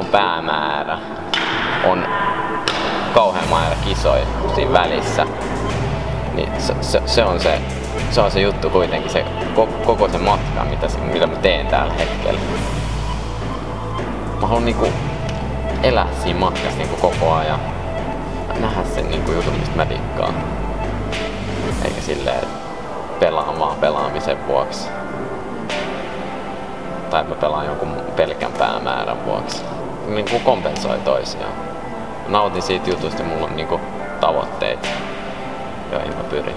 mun päämäärä on kauhean määrä kisoja siinä välissä, niin se on se juttu kuitenkin, se koko se matka, mitä mä teen tällä hetkellä. Mä haluan niinku elää siinä matkassa niinku koko ajan, nähdä sen niinku jutun, mistä mä dikkaan. Eikä silleen, että pelaan vaan pelaamisen vuoksi. Tai mä pelaan jonkun pelkän päämäärän vuoksi. Niinku kompensoi toisiaan. Nautin siitä jutusta ja mulla on niinku tavoitteita, joihin mä pyrin.